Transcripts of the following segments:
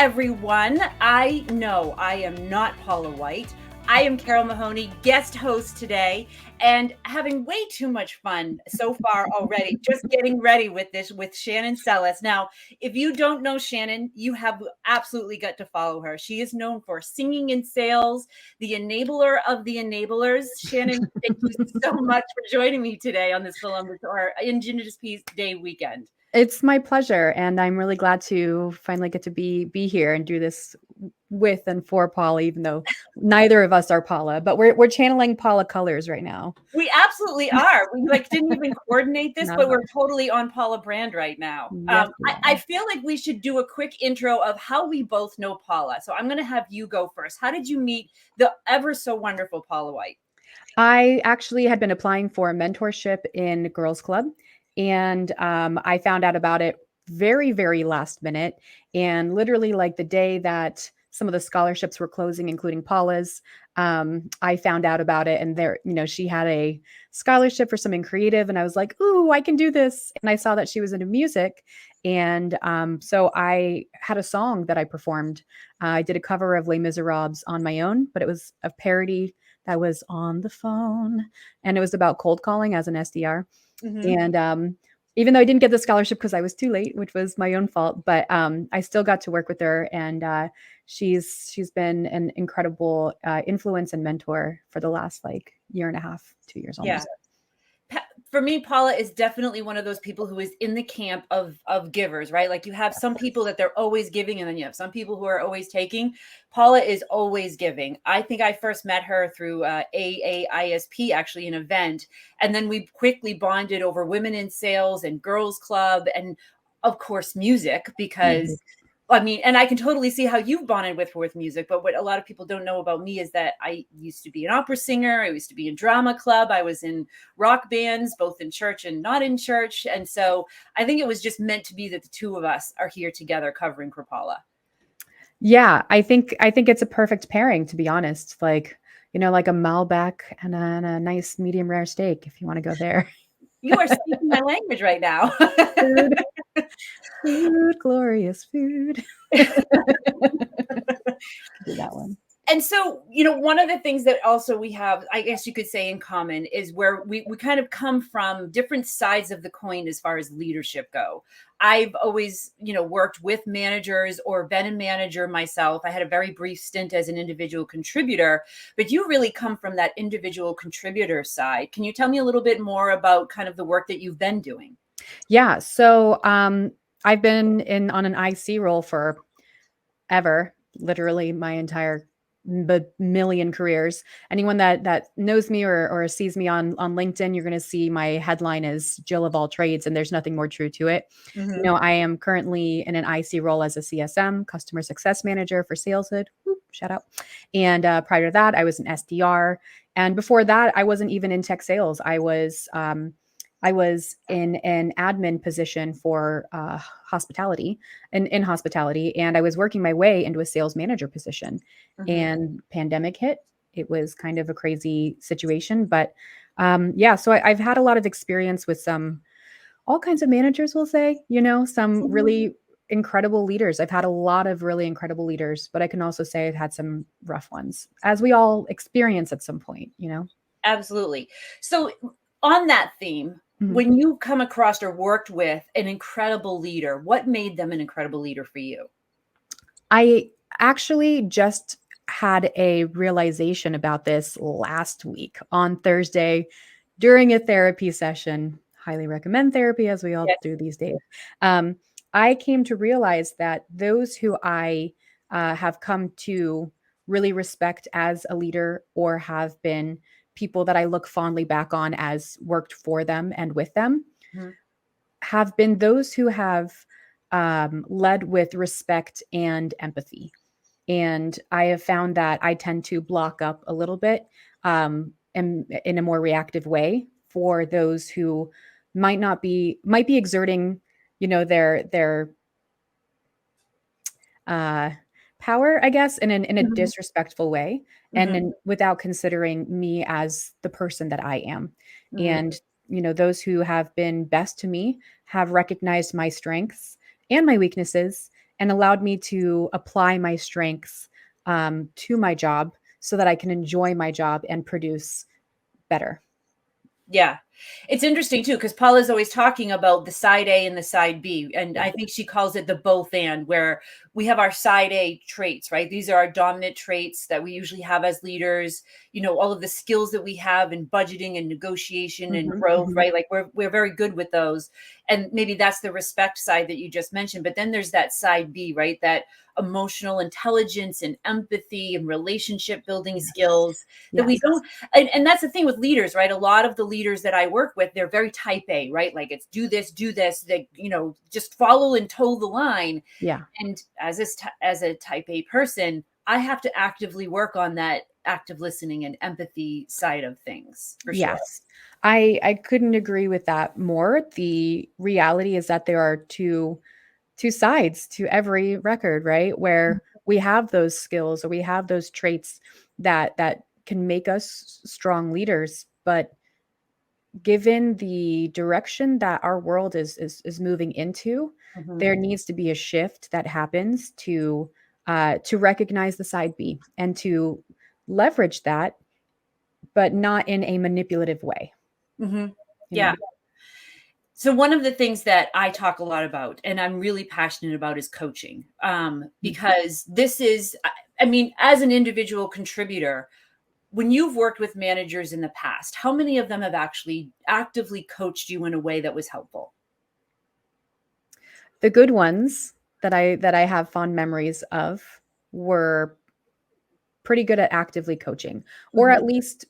everyone. I know I am not Paula White. I am Carol Mahoney, guest host today, and having way too much fun so far already, just getting ready with this with Shannon Sellis. Now, if you don't know Shannon, you have absolutely got to follow her. She is known for singing in sales, the enabler of the enablers. Shannon, thank you so much for joining me today on this Columbus or Indigenous Peace Day weekend. It's my pleasure, and I'm really glad to finally get to be here and do this with and for Paula, even though neither of us are Paula, but we're channeling Paula colors right now. We absolutely are. We didn't even coordinate this, but we're totally on Paula brand right now. Yes, I feel like we should do a quick intro of how we both know Paula. So I'm going to have you go first. How did you meet the ever so wonderful Paula White? I actually had been applying for a mentorship in Girls Club, and I found out about it very, very last minute. And literally, like the day that some of the scholarships were closing, including Paula's, I found out about it. And there, she had a scholarship for something creative, and I was like, "Ooh, I can do this!" And I saw that she was into music, and so I had a song that I performed. I did a cover of Les Miserables on my own, but it was a parody that was on the phone, and it was about cold calling as an SDR. Mm-hmm. And even though I didn't get the scholarship because I was too late, which was my own fault, but I still got to work with her, and she's been an incredible influence and mentor for the last year and a half, 2 years almost. Yeah. For me, Paula is definitely one of those people who is in the camp of givers, right? Like you have some people that they're always giving, and then you have some people who are always taking. Paula is always giving. I think I first met her through AAISP, actually an event. And then we quickly bonded over women in sales and girls club and of course music, because I mean, and I can totally see how you've bonded with music, but what a lot of people don't know about me is that I used to be an opera singer. I used to be in drama club. I was in rock bands, both in church and not in church. And so I think it was just meant to be that the two of us are here together covering for Paula. Yeah, I think it's a perfect pairing, to be honest. Like a Malbec and a nice medium rare steak, if you want to go there. You are speaking my language right now. Food, glorious food. Do that one. And so, one of the things that also we have, I guess you could say in common, is where we kind of come from different sides of the coin as far as leadership go. I've always, worked with managers or been a manager myself. I had a very brief stint as an individual contributor, but you really come from that individual contributor side. Can you tell me a little bit more about kind of the work that you've been doing? Yeah. So I've been on an IC role for ever, literally my entire million careers. Anyone that knows me or sees me on LinkedIn, you're going to see my headline is Jill of all trades, and there's nothing more true to it. Mm-hmm. I am currently in an IC role as a CSM, customer success manager for Saleshood. Shout out. And prior to that, I was an SDR. And before that, I wasn't even in tech sales. I was in an admin position for hospitality and in hospitality. And I was working my way into a sales manager position. Mm-hmm. And pandemic hit. It was kind of a crazy situation. But so I've had a lot of experience with all kinds of managers, we'll say, some really incredible leaders. I've had a lot of really incredible leaders, but I can also say I've had some rough ones, as we all experience at some point, Absolutely. So on that theme, mm-hmm. when you come across or worked with an incredible leader, what made them an incredible leader for you? I actually just had a realization about this last week on Thursday during a therapy session. Highly recommend therapy, as we all do these days. I came to realize that those who I have come to really respect as a leader, or have been people that I look fondly back on as worked for them and with them, mm-hmm. have been those who have led with respect and empathy. And I have found that I tend to block up a little bit in a more reactive way for those who might be exerting, their power, I guess, in a mm-hmm. disrespectful way, mm-hmm. and without considering me as the person that I am. Mm-hmm. And, those who have been best to me have recognized my strengths and my weaknesses, and allowed me to apply my strengths to my job so that I can enjoy my job and produce better. Yeah. It's interesting too, because Paula's always talking about the side A and the side B. And Yeah. I think she calls it the both and, where we have our side A traits, right? These are our dominant traits that we usually have as leaders, all of the skills that we have in budgeting and negotiation and growth, right? Like we're very good with those. And maybe that's the respect side that you just mentioned. But then there's that side B, right? That emotional intelligence and empathy and relationship building skills that we don't. And that's the thing with leaders, right? A lot of the leaders that I work with, they're very type A, right? Like it's do this, they, just follow and toe the line. Yeah. And as a type A person, I have to actively work on that active listening and empathy side of things for sure. Yes. I couldn't agree with that more. The reality is that there are two sides to every record, right? Where we have those skills or we have those traits that can make us strong leaders, but given the direction that our world is moving into, there needs to be a shift that happens to recognize the side B and to leverage that, but not in a manipulative way. Yeah. So one of the things that I talk a lot about and I'm really passionate about is coaching, because this is, I mean, as an individual contributor, when you've worked with managers in the past, how many of them have actually actively coached you in a way that was helpful? The good ones that I have fond memories of were pretty good at actively coaching, or at least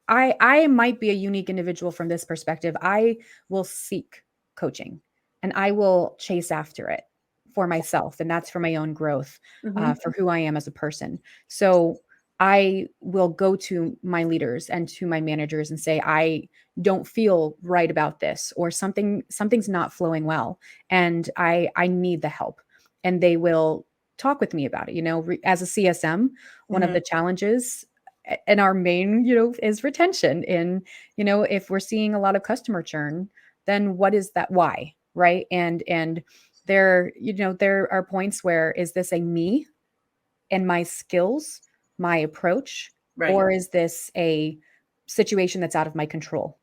I might be a unique individual from this perspective. I will seek coaching and I will chase after it for myself. And that's for my own growth, for who I am as a person. So I will go to my leaders and to my managers and say, I don't feel right about this, or something's not flowing well. And I need the help. And they will talk with me about it. As a CSM, one of the challenges and our main, is retention. And, if we're seeing a lot of customer churn, then what is that? Why? Right. And there, there are points where, is this a me and my skills, my approach, Right. or is this a situation that's out of my control?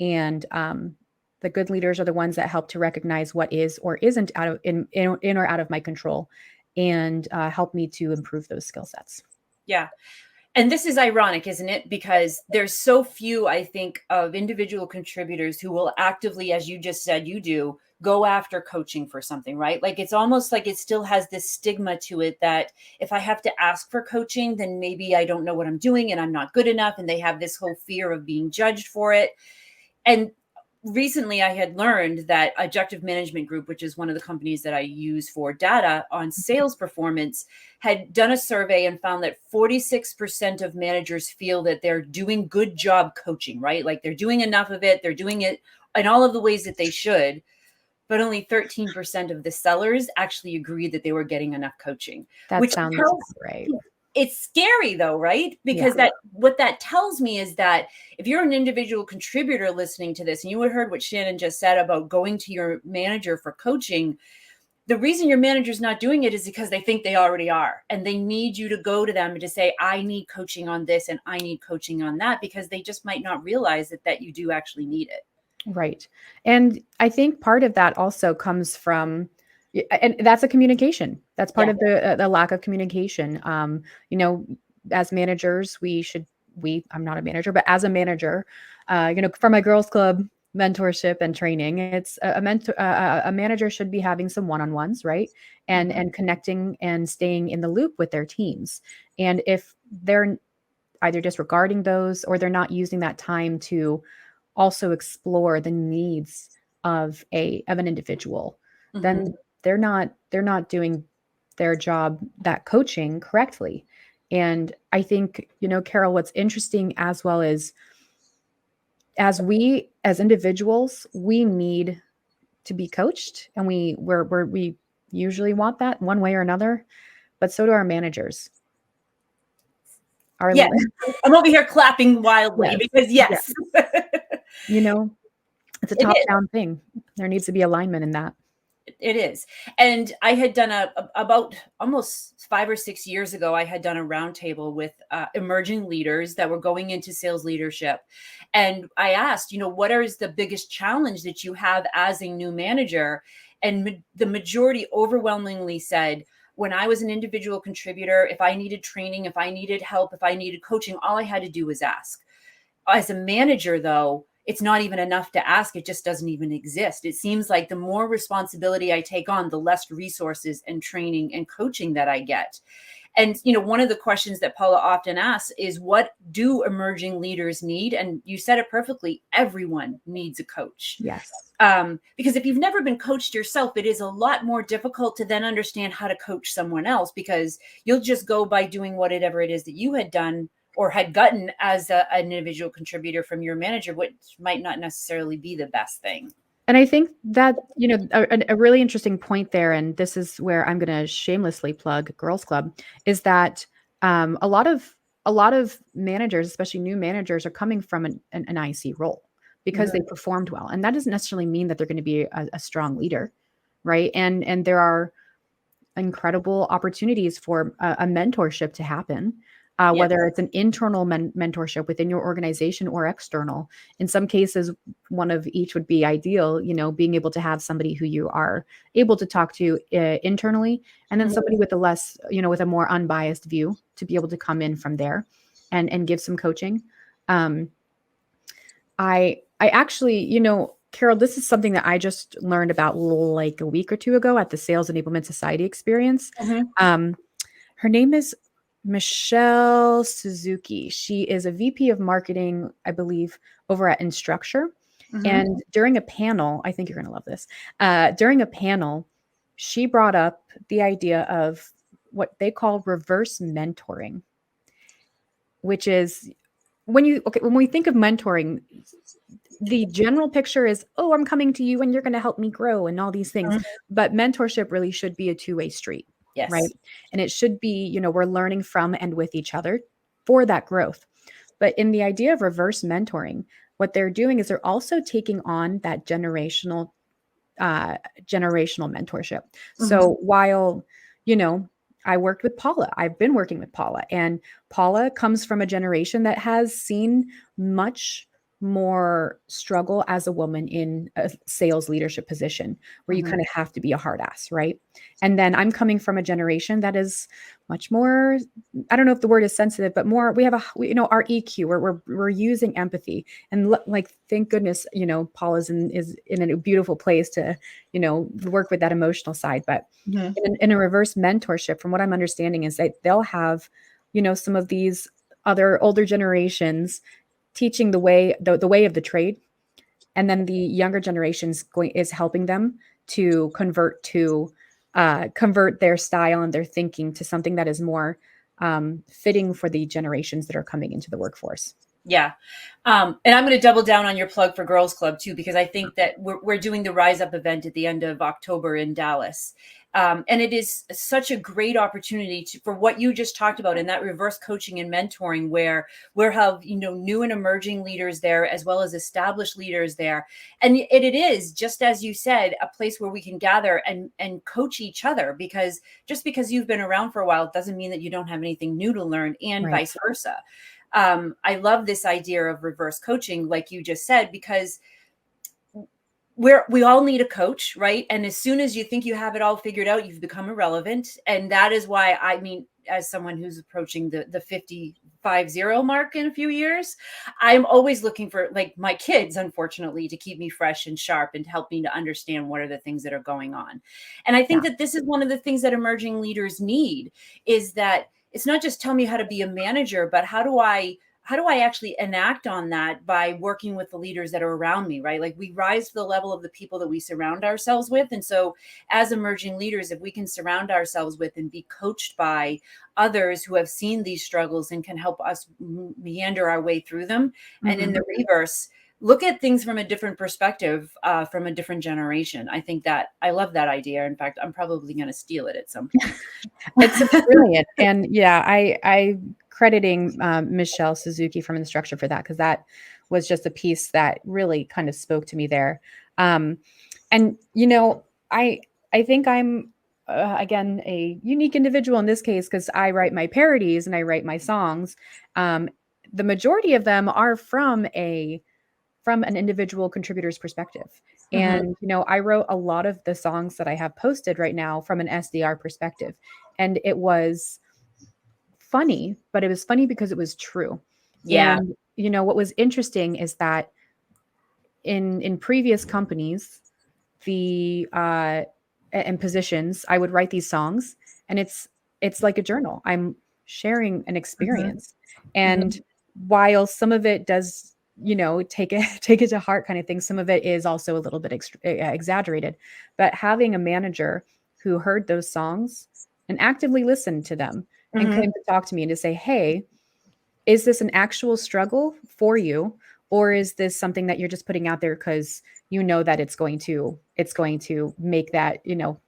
And the good leaders are the ones that help to recognize what is or isn't in or out of my control, and help me to improve those skill sets. Yeah. And this is ironic, isn't it? Because there's so few, I think, of individual contributors who will actively, as you just said, you do, go after coaching for something, right? Like it's almost like it still has this stigma to it that if I have to ask for coaching, then maybe I don't know what I'm doing and I'm not good enough. And they have this whole fear of being judged for it. And recently I had learned that Objective Management Group, which is one of the companies that I use for data on sales performance, had done a survey and found that 46% of managers feel that they're doing good job coaching, right? Like they're doing enough of it. They're doing it in all of the ways that they should, but only 13% of the sellers actually agreed that they were getting enough coaching. That sounds right. It's scary though, right? Because what that tells me is that if you're an individual contributor listening to this, and you had heard what Shannon just said about going to your manager for coaching, the reason your manager's not doing it is because they think they already are. And they need you to go to them and to say, I need coaching on this and I need coaching on that, because they just might not realize that you do actually need it. Right. And I think part of that also comes from, and that's a communication. That's part of the lack of communication. As managers, I'm not a manager, but as a manager, for my girls club mentorship and training, it's a manager should be having some one-on-ones, right? And connecting and staying in the loop with their teams. And if they're either disregarding those or they're not using that time to also explore the needs of an individual, then they're not doing their job, that coaching, correctly. And I think, Carol, what's interesting as well is, as individuals, we need to be coached, and we usually want that one way or another, but so do our managers. I'm over here clapping wildly because yes. It's a top-down thing. There needs to be alignment in that. It is. And I had done about almost 5 or 6 years ago, I had done a roundtable with emerging leaders that were going into sales leadership. And I asked, what is the biggest challenge that you have as a new manager? And the majority overwhelmingly said, when I was an individual contributor, if I needed training, if I needed help, if I needed coaching, all I had to do was ask. As a manager, though, it's not even enough to ask. It just doesn't even exist. It seems like the more responsibility I take on, the less resources and training and coaching that I get. And, one of the questions that Paula often asks is, what do emerging leaders need? And you said it perfectly. Everyone needs a coach. Yes. Because if you've never been coached yourself, it is a lot more difficult to then understand how to coach someone else, because you'll just go by doing whatever it is that you had done or had gotten as an individual contributor from your manager, which might not necessarily be the best thing. And I think that, a really interesting point there, and this is where I'm going to shamelessly plug Girls Club, is that a lot of managers, especially new managers, are coming from an IC role because they performed well. And that doesn't necessarily mean that they're going to be a strong leader, right? And there are incredible opportunities for a mentorship to happen. Whether it's an internal mentorship within your organization or external. In some cases, one of each would be ideal, being able to have somebody who you are able to talk to internally, and then somebody with a less, with a more unbiased view to be able to come in from there and give some coaching. I actually, Carol, this is something that I just learned about like a week or two ago at the Sales Enablement Society experience. Her name is Michelle Suzuki. She is a VP of marketing, I believe, over at Instructure. And during a panel, I think you're going to love this. During a panel, she brought up the idea of what they call reverse mentoring, which is when we think of mentoring, the general picture is, oh, I'm coming to you and you're going to help me grow and all these things. But mentorship really should be a two-way street. Yes. Right. And it should be, we're learning from and with each other for that growth. But in the idea of reverse mentoring, what they're doing is they're also taking on that generational mentorship. So while, I worked with Paula, I've been working with Paula, and Paula comes from a generation that has seen much more struggle as a woman in a sales leadership position where you kind of have to be a hard ass, right? And then I'm coming from a generation that is much more, I don't know if the word is sensitive, but more, we have our EQ, where we're using empathy, and thank goodness, Paul is in a beautiful place to, work with that emotional side. But in a reverse mentorship, from what I'm understanding, is that they'll have, some of these other older generations teaching the way of the trade, and then the younger generations is helping them to convert their style and their thinking to something that is more fitting for the generations that are coming into the workforce. Yeah. And I'm going to double down on your plug for Girls Club too, because I think that we're doing the Rise Up event at the end of October in Dallas. And it is such a great opportunity for what you just talked about in that reverse coaching and mentoring, where we'll have, new and emerging leaders there, as well as established leaders there. And it is, just as you said, a place where we can gather and coach each other, because just because you've been around for a while, it doesn't mean that you don't have anything new to learn, and vice versa. I love this idea of reverse coaching, like you just said, because we all need a coach, right? And as soon as you think you have it all figured out, you've become irrelevant. And that is why, as someone who's approaching the 50 mark in a few years, I'm always looking for, like, my kids, unfortunately, to keep me fresh and sharp and help me to understand what are the things that are going on. And I think that this is one of the things that emerging leaders need, is that it's not just tell me how to be a manager, but how do I actually enact on that by working with the leaders that are around me, right? Like, we rise to the level of the people that we surround ourselves with. And so as emerging leaders, if we can surround ourselves with and be coached by others who have seen these struggles and can help us meander our way through them. And in the reverse, look at things from a different perspective, from a different generation. I think that I love that idea. In fact, I'm probably going to steal it at some point. It's brilliant. And yeah, I crediting Michelle Suzuki from Instructure for that, because that was just a piece that really kind of spoke to me there. And, I think I'm again a unique individual in this case because I write my parodies and I write my songs. Um, the majority of them are from an individual contributor's perspective. Mhm. And I wrote a lot of the songs that I have posted right now from an SDR perspective, and it was funny, but it was funny because it was true. Yeah. And what was interesting is that in previous companies, the and positions, I would write these songs, and it's like a journal. I'm sharing an Mhm. experience, and Mhm. while some of it does, take it take it to heart kind of thing, some of it is also a little bit exaggerated. But having a manager who heard those songs and actively listened to them and Mhm. came to talk to me and to say, "Hey, is this an actual struggle for you, or is this something that you're just putting out there because you know that it's going to make that Right.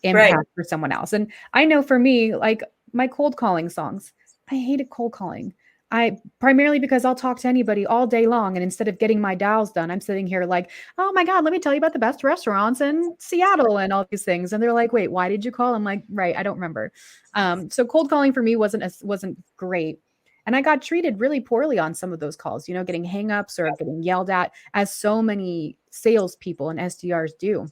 impact for someone else?" And I know for me, like my cold calling songs, I hated cold calling. I primarily because I'll talk to anybody all day long, and instead of getting my dials done, I'm sitting here like, "Oh my god, let me tell you about the best restaurants in Seattle and all these things." And they're like, "Wait, why did you call?" I'm like, "Right, I don't remember." So cold calling for me wasn't great. And I got treated really poorly on some of those calls, getting hangups or getting yelled at, as so many salespeople and SDRs do.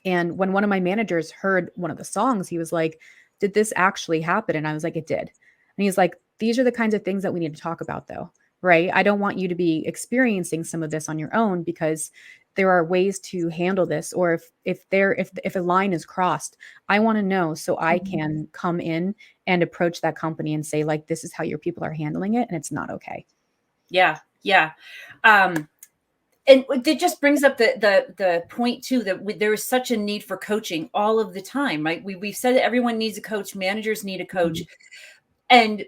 And when one of my managers heard one of the songs, he was like, "Did this actually happen?" And I was like, "It did." And he's like, "These are the kinds of things that we need to talk about, though, right? I don't want you to be experiencing some of this on your own, because there are ways to handle this. Or if a line is crossed, I want to know so I Mhm. can come in and approach that company and say, like, this is how your people are handling it, and it's not okay." Yeah. Yeah. Um, and it just brings up the point too that there is such a need for coaching all of the time, right? We've said that everyone needs a coach, managers need a coach, Mhm. and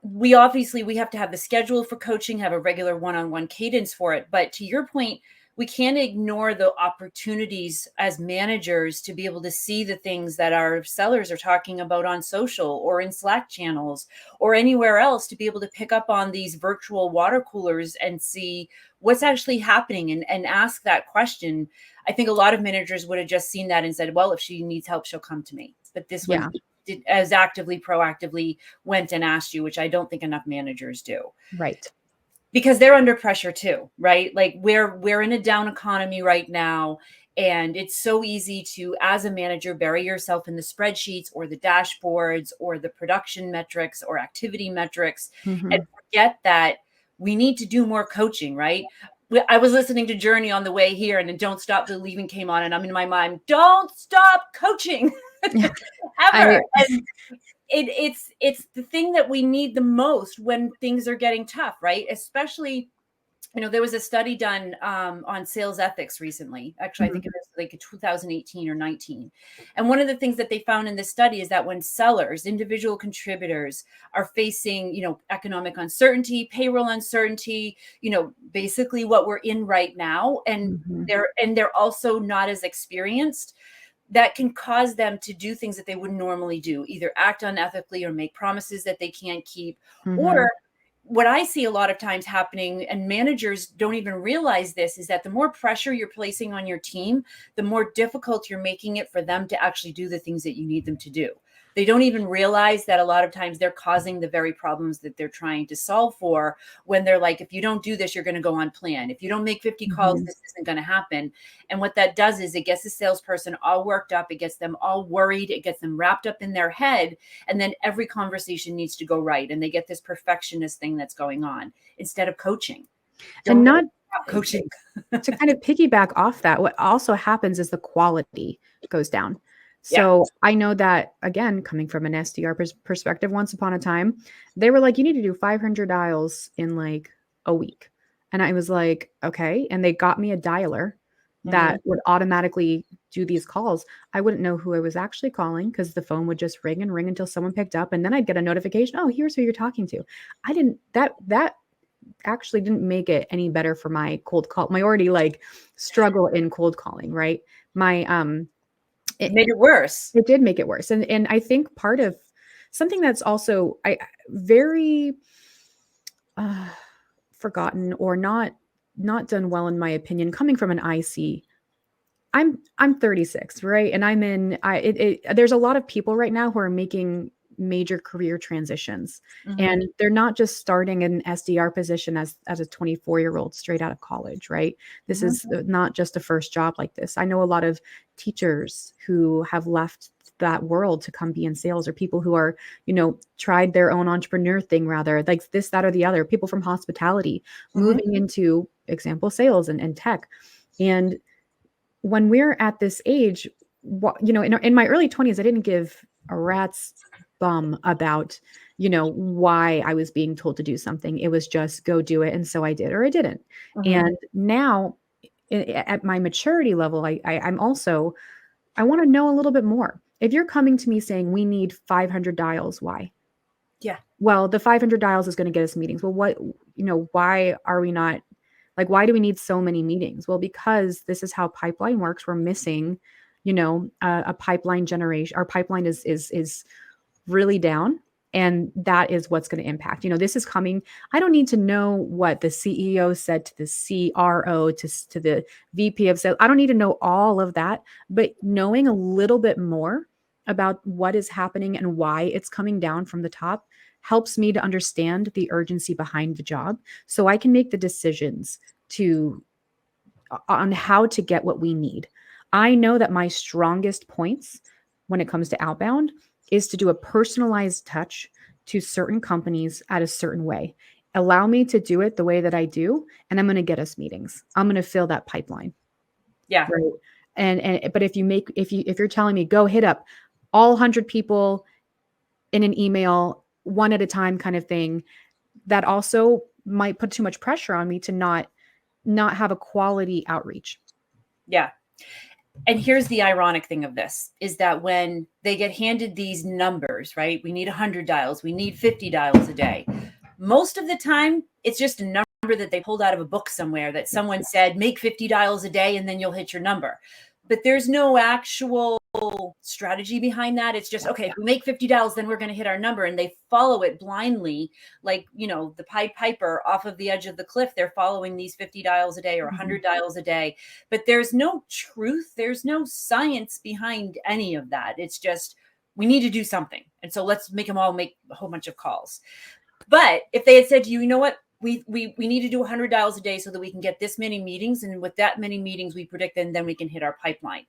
we have to have the schedule for coaching, have a regular one-on-one cadence for it. But to your point, we can't ignore the opportunities as managers to be able to see the things that our sellers are talking about on social or in Slack channels or anywhere else, to be able to pick up on these virtual water coolers and see what's actually happening, and ask that question. I think a lot of managers would have just seen that and said, well, if she needs help, she'll come to me. But this one Yeah, did as actively, proactively went and asked you, which I don't think enough managers do, right. because they're under pressure too, right? Like we're in a down economy right now, and it's so easy to, as a manager, bury yourself in the spreadsheets or the dashboards or the production metrics or activity metrics, and Mhm. forget that we need to do more coaching, right? I was listening to Journey on the way here, and then Don't Stop Believing came on, and I'm in my mind, don't stop coaching I ever. And it's the thing that we need the most when things are getting tough, right? Especially, there was a study done on sales ethics recently. Actually, I think it Mhm. was like 2018 or 19. And one of the things that they found in this study is that when sellers, individual contributors, are facing, economic uncertainty, payroll uncertainty, basically what we're in right now, and Mhm. they're also not as experienced, that can cause them to do things that they wouldn't normally do, either act unethically or make promises that they can't keep. Or Mhm. what I see a lot of times happening, and managers don't even realize this, is that the more pressure you're placing on your team, the more difficult you're making it for them to actually do the things that you need them to do. They don't even realize that a lot of times they're causing the very problems that they're trying to solve for, when they're like, if you don't do this, you're going to go on plan. If you don't make 50 calls, Mhm. this isn't going to happen. And what that does is it gets the salesperson all worked up, it gets them all worried, it gets them wrapped up in their head, and then every conversation needs to go right, and they get this perfectionist thing that's going on instead of coaching. And Don't not stop coaching. to kind of piggyback off that, what also happens is the quality goes down. Yeah. So I know that, again, coming from an SDR perspective, once upon a time, they were like, "You need to do 500 dials in like a week." And I was like, "Okay." And they got me a dialer Mhm. that would automatically do these calls. I wouldn't know who I was actually calling because the phone would just ring and ring until someone picked up. And then I'd get a notification, "Oh, here's who you're talking to." I didn't, that actually didn't make it any better for my cold call, my already like struggle in cold calling, right? My It it, made it worse. it did make it worse. And I think part of something that's also I very uh, forgotten or not done well in my opinion, coming from an IC, I'm 36, right? And I'm in there's a lot of people right now who are making major career transitions. Mhm. And they're not just starting an SDR position as a 24-year-old straight out of college, right? This Mhm. is not just a first job like this. I know a lot of teachers who have left that world to come be in sales, or people who are, tried their own entrepreneur thing, rather like this, that, or the other, people from hospitality Mhm. moving into example sales and tech. And when we're at this age, in my early 20s, I didn't give a rat's bum about, why I was being told to do something. It was just go do it. And so I did, or I didn't. Mhm. And now at my maturity level, I'm also, I want to know a little bit more. If you're coming to me saying we need 500 dials, why? Yeah. Well, the 500 dials is going to get us meetings. Well, why are we not, like, why do we need so many meetings? Well, because this is how pipeline works. We're missing, a pipeline generation. Our pipeline is really down. And that is what's going to impact. This is coming. I don't need to know what the CEO said to the CRO, to the VP of sales. I don't need to know all of that, but knowing a little bit more about what is happening and why it's coming down from the top helps me to understand the urgency behind the job, so I can make the decisions to on how to get what we need. I know that my strongest points when it comes to outbound is to do a personalized touch to certain companies at a certain way. Allow me to do it the way that I do, and I'm going to get us meetings. I'm going to fill that pipeline, Yeah. right? And but if you're telling me go hit up all 100 people in an email one at a time kind of thing, that also might put too much pressure on me to not have a quality outreach. Yeah. And here's the ironic thing of this is that when they get handed these numbers, right? We need 100 dials, we need 50 dials a day. Most of the time, it's just a number that they pulled out of a book somewhere that someone said, make 50 dials a day and then you'll hit your number. But there's no actual strategy behind that. It's just, okay, if we make 50 dials, then we're going to hit our number. And they follow it blindly, like, the Pied Piper off of the edge of the cliff. They're following these 50 dials a day or 100 dials a day. But there's no truth, there's no science behind any of that. It's just, we need to do something. And so let's make them all make a whole bunch of calls. But if they had said to you, you know what, we need to do 100 dials a day so that we can get this many meetings, and with that many meetings we predict, and then we can hit our pipeline.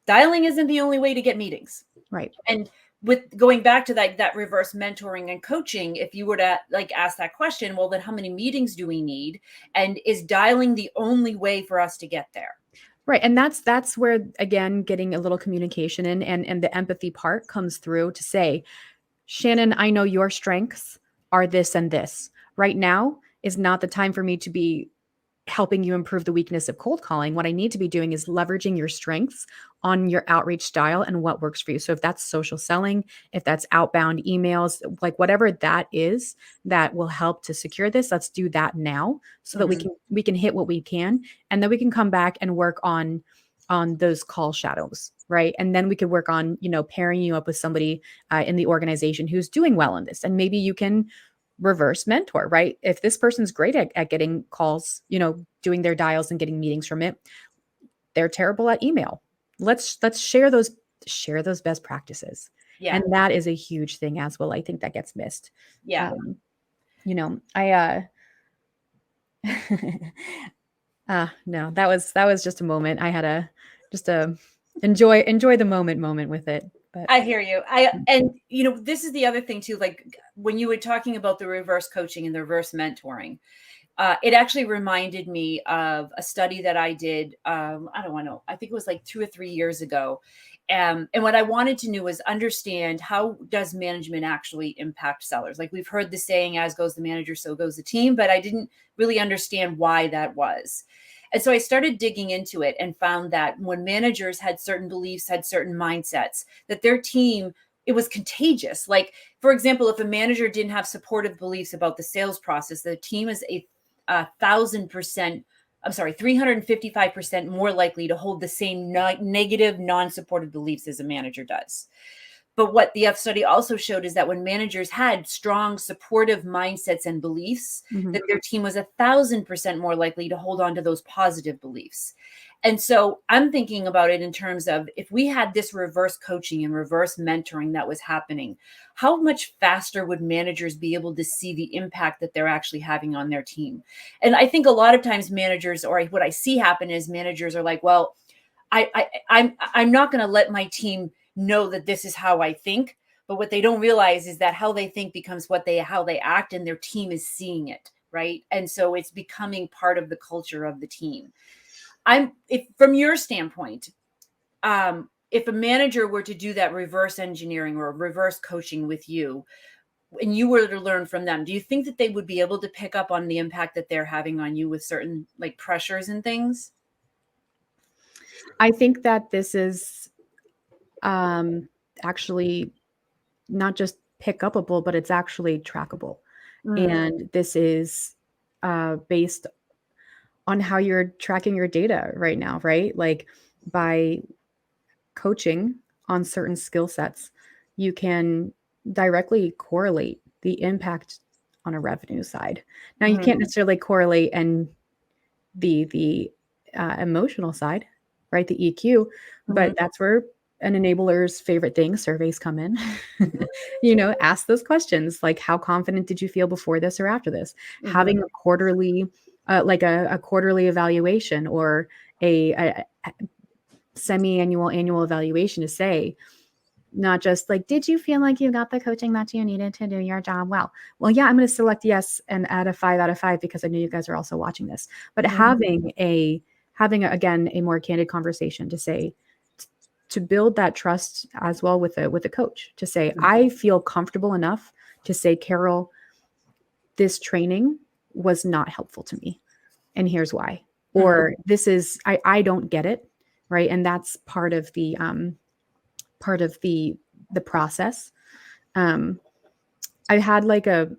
Dialing isn't the only way to get meetings. Right. And with going back to that reverse mentoring and coaching, if you were to ask that question, well, then how many meetings do we need? And is dialing the only way for us to get there? Right. And that's where, again, getting a little communication in and the empathy part comes through to say, Shannon, I know your strengths are this and this. Right now is not the time for me to be helping you improve the weakness of cold calling. What I need to be doing is leveraging your strengths on your outreach style and what works for you. So if that's social selling, if that's outbound emails, like whatever that is that will help to secure this, let's do that now so that we can hit what we can, and then we can come back and work on those call shadows, right? And then we could work on, pairing you up with somebody in the organization who's doing well in this, and maybe you can reverse mentor, right? If this person's great at getting calls, doing their dials and getting meetings from it, they're terrible at email. Let's share those best practices. Yeah. And that is a huge thing as well. I think that gets missed. Yeah. I no, that was just a moment. I had just a enjoy the moment with it. But I hear you. And this is the other thing too, like when you were talking about the reverse coaching and the reverse mentoring, it actually reminded me of a study that I did. I don't want to know. I think it was like 2 or 3 years ago. And what I wanted to know was understand, how does management actually impact sellers? Like, we've heard the saying, as goes the manager, so goes the team, but I didn't really understand why that was. And so I started digging into it and found that when managers had certain beliefs, had certain mindsets, that their team, it was contagious. Like, for example, if a manager didn't have supportive beliefs about the sales process, the team is a 1,000%, I'm sorry, 355% more likely to hold the same negative, non-supportive beliefs as a manager does. But what the F study also showed is that when managers had strong, supportive mindsets and beliefs, that their team was 1,000% more likely to hold on to those positive beliefs. And so I'm thinking about it in terms of, if we had this reverse coaching and reverse mentoring that was happening, how much faster would managers be able to see the impact that they're actually having on their team? And I think a lot of times managers, or what I see happen is managers are like, well, I'm not going to let my team know that this is how I think. But what they don't realize is that how they think becomes how they act, and their team is seeing it, right? And so it's becoming part of the culture of the team. If from your standpoint, if a manager were to do that reverse engineering or reverse coaching with you, and you were to learn from them, do you think that they would be able to pick up on the impact that they're having on you with certain like pressures and things? I think that this is actually not just pick upable, but it's actually trackable. And this is based on how you're tracking your data right now, right? Like by coaching on certain skill sets, you can directly correlate the impact on a revenue side. Now, you can't necessarily correlate and the emotional side, right? The EQ, but that's where an enabler's favorite thing, surveys, come in. Ask those questions like, how confident did you feel before this or after this? Having a quarterly, like a quarterly evaluation, or a semi-annual, annual evaluation, to say, not just like, did you feel like you got the coaching that you needed to do your job well? Well, yeah, I'm going to select yes and add a 5 out of 5 because I know you guys are also watching this. But having again a more candid conversation to say, to build that trust as well with a coach, to say, I feel comfortable enough to say, Carol, this training was not helpful to me, and here's why. Or this is, I don't get it, right? And that's part of the process. I had like a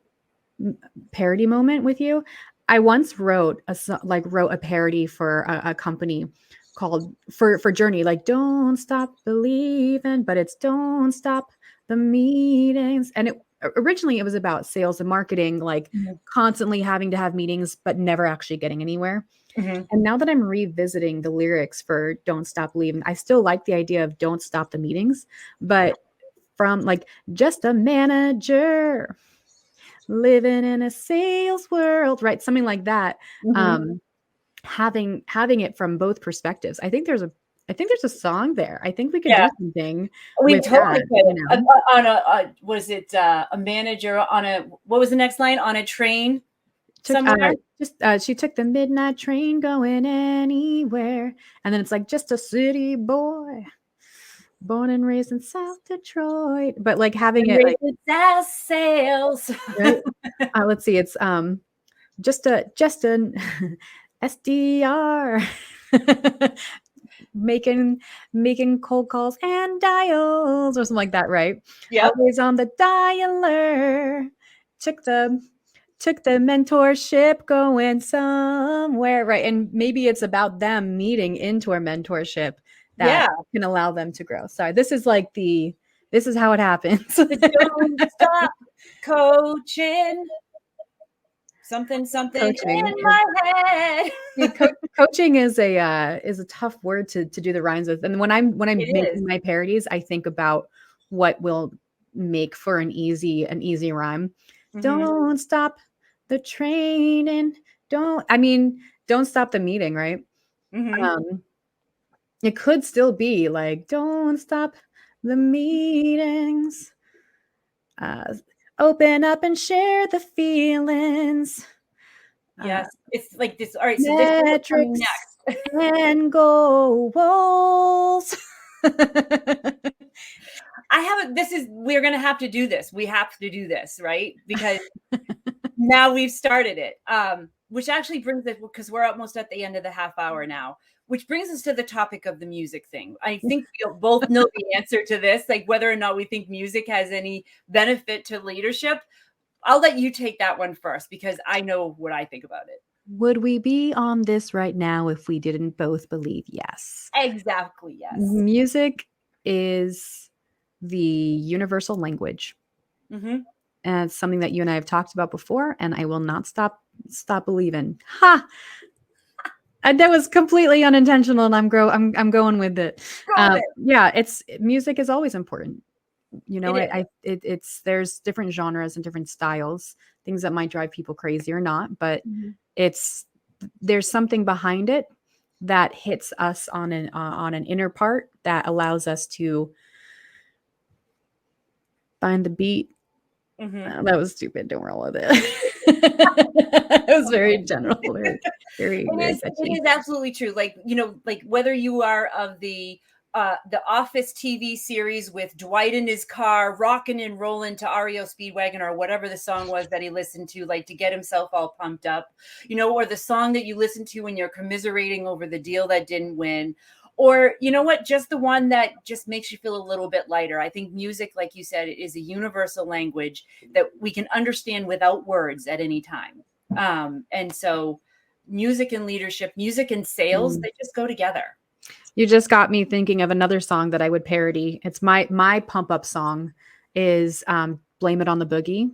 parody moment with you. I once wrote a parody for a company called for Journey, like "Don't Stop Believing," but it's "Don't Stop the Meetings." And originally it was about sales and marketing, like constantly having to have meetings, but never actually getting anywhere. And now that I'm revisiting the lyrics for "Don't Stop Believing," I still like the idea of "Don't Stop the Meetings," but from like, just a manager living in a sales world, right? Something like that. Having it from both perspectives. I think there's a song there. I think we could do something. We with totally that, could. On was it a manager on what was the next line? On a train somewhere? She took the midnight train going anywhere. And then it's like, just a city boy, born and raised in South Detroit. But like having it like sales. Right? Let's see. It's just an SDR making cold calls and dials, or something like that, right? Yeah. Always on the dialer. Took the mentorship going somewhere, right? And maybe it's about them meeting into a mentorship that can allow them to grow. Sorry, this is how it happens. Don't stop coaching. Something Coaching in my head. Coaching is a tough word to do the rhymes with. And when I'm making my parodies, I think about what will make for an easy rhyme. Don't stop the training. Don't stop the meeting, right? It could still be like, don't stop the meetings. Open up and share the feelings. Yes, it's like this. All right, so Metrics this is next. and goals. We're going to have to do this. We have to do this, right? Because now we've started it. Which actually brings us, because we're almost at the end of the half hour now, which brings us to the topic of the music thing. I think we both know the answer to this, like whether or not we think music has any benefit to leadership. I'll let you take that one first, because I know what I think about it. Would we be on this right now if we didn't both believe yes? Exactly, yes. Music is the universal language. Mm-hmm. And it's something that you and I have talked about before, and I will not stop believing. Ha! And that was completely unintentional, and I'm going with it. Yeah, it's music is always important. You know, it's there's different genres and different styles, things that might drive people crazy or not, but there's something behind it that hits us on an inner part that allows us to find the beat. That was stupid. Don't roll with it. It was very general, very it is absolutely true. Like, you know, like whether you are of the Office TV series with Dwight in his car rocking and rolling to REO Speedwagon or whatever the song was that he listened to, like to get himself all pumped up, you know, or the song that you listen to when you're commiserating over the deal that didn't win. Or, you know what, just the one that just makes you feel a little bit lighter. I think music, like you said, is a universal language that we can understand without words at any time. And so music and leadership, music and sales, they just go together. You just got me thinking of another song that I would parody. It's my pump up song is Blame It on the Boogie.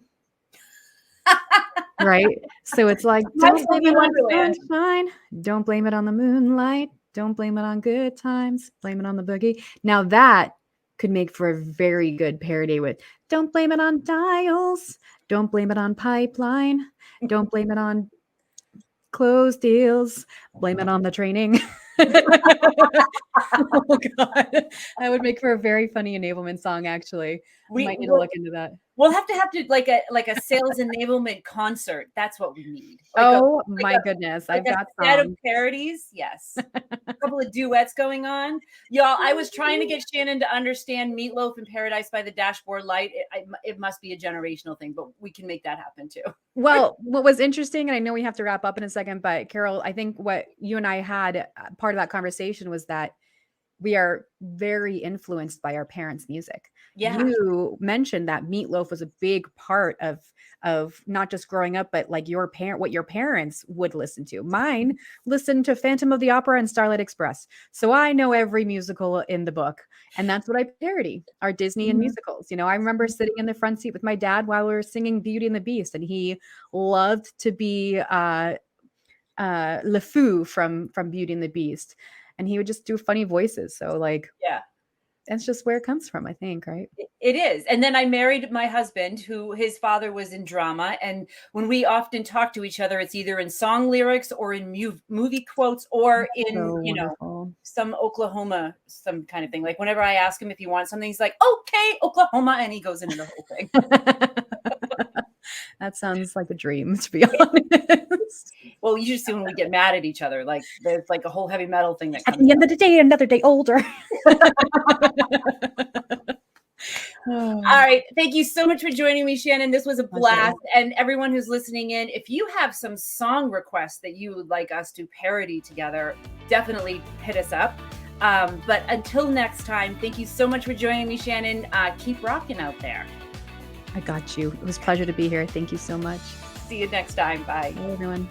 Right? So it's like, don't blame it on the sunshine, don't blame it on the moonlight, don't blame it on good times, blame it on the boogie. Now that could make for a very good parody with don't blame it on dials, don't blame it on pipeline, don't blame it on closed deals, blame it on the training. Oh God, that would make for a very funny enablement song. Actually, we might need to look into that. We'll have to like a sales enablement concert. That's what we need. My goodness, I've got a set of parodies. Yes, a couple of duets going on. Y'all, I was trying to get Shannon to understand Meatloaf in Paradise by the Dashboard Light. It must be a generational thing, but we can make that happen too. Well, what was interesting, and I know we have to wrap up in a second, but Carol, I think what you and I had part of that conversation was that we are very influenced by our parents' music. Yeah. You mentioned that Meatloaf was a big part of not just growing up, but like what your parents would listen to. Mine listened to Phantom of the Opera and Starlight Express. So I know every musical in the book. And that's what I parody, our Disney and musicals. You know, I remember sitting in the front seat with my dad while we were singing Beauty and the Beast, and he loved to be LeFou from Beauty and the Beast. And he would just do funny voices. So like, yeah, that's just where it comes from, I think, right? It is. And then I married my husband, who his father was in drama. And when we often talk to each other, it's either in song lyrics or in movie quotes or in, wonderful. Some Oklahoma, some kind of thing. Like whenever I ask him if he wants something, he's like, okay, Oklahoma. And he goes into the whole thing. That sounds like a dream, to be honest. Well, you just see when we get mad at each other, like there's like a whole heavy metal thing that comes at the end of the day, another day older. All right. Thank you so much for joining me, Shannon. This was a blast. And everyone who's listening in, if you have some song requests that you would like us to parody together, definitely hit us up. But until next time, thank you so much for joining me, Shannon. Keep rocking out there. I got you. It was a pleasure to be here. Thank you so much. See you next time. Bye. Bye, everyone.